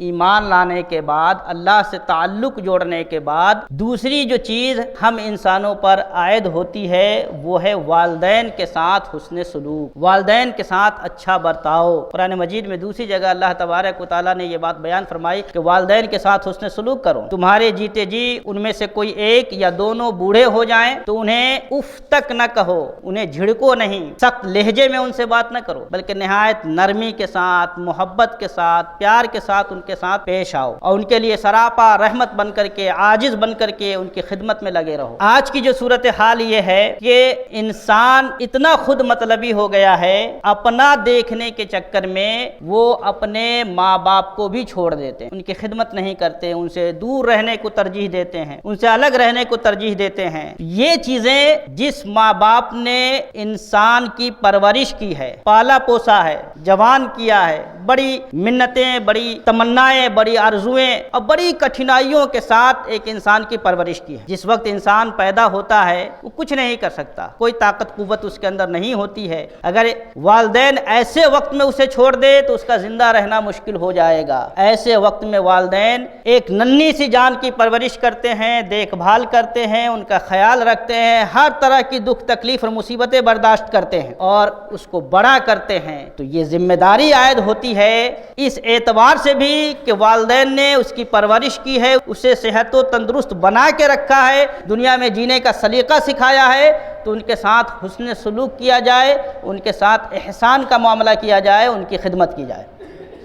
ایمان لانے کے بعد، اللہ سے تعلق جوڑنے کے بعد دوسری جو چیز ہم انسانوں پر عائد ہوتی ہے وہ ہے والدین کے ساتھ حسن سلوک، والدین کے ساتھ اچھا برتاؤ۔ قرآن مجید میں دوسری جگہ اللہ تبارک و تعالیٰ نے یہ بات بیان فرمائی کہ والدین کے ساتھ حسن سلوک کرو۔ تمہارے جیتے جی ان میں سے کوئی ایک یا دونوں بوڑھے ہو جائیں تو انہیں اف تک نہ کہو، انہیں جھڑکو نہیں، سخت لہجے میں ان سے بات نہ کرو، بلکہ نہایت نرمی کے ساتھ، محبت کے ساتھ، پیار کے ساتھ ان کے ساتھ پیش آؤ اور ان کے لیے سراپا رحمت بن کر کے، عاجز بن کر کے ان کی خدمت میں لگے رہو۔ آج کی جو صورتحال یہ ہے کہ انسان اتنا خود مطلبی ہو گیا ہے، اپنا دیکھنے کے چکر میں وہ اپنے ماں باپ کو بھی چھوڑ دیتے ہیں، ان کی خدمت نہیں کرتے، ان سے دور رہنے کو ترجیح دیتے ہیں، ان سے الگ رہنے کو ترجیح دیتے ہیں۔ یہ چیزیں جس ماں باپ نے انسان کی پرورش کی ہے، پالا پوسا ہے، جوان کیا ہے، بڑی منتیں، بڑی تمنائیں، بڑی آرزویں اور بڑی کٹھنائیوں کے ساتھ ایک انسان کی پرورش کی ہے۔ جس وقت انسان پیدا ہوتا ہے وہ کچھ نہیں کر سکتا، کوئی طاقت قوت اس کے اندر نہیں ہوتی ہے۔ اگر والدین ایسے وقت میں اسے چھوڑ دے تو اس کا زندہ رہنا مشکل ہو جائے گا۔ ایسے وقت میں والدین ایک ننھی سی جان کی پرورش کرتے ہیں، دیکھ بھال کرتے ہیں، ان کا خیال رکھتے ہیں، ہر طرح کی دکھ تکلیف اور مصیبتیں برداشت کرتے ہیں اور اس کو بڑا کرتے ہیں۔ تو یہ ذمہ داری عائد ہوتی ہے اس اعتبار سے بھی کہ والدین نے اس کی پرورش کی ہے، اسے صحت و تندرست بنا کے رکھا ہے، دنیا میں جینے کا سلیقہ سکھایا ہے، تو ان کے ساتھ حسن سلوک کیا جائے، ان کے ساتھ احسان کا معاملہ کیا جائے، ان کی خدمت کی جائے۔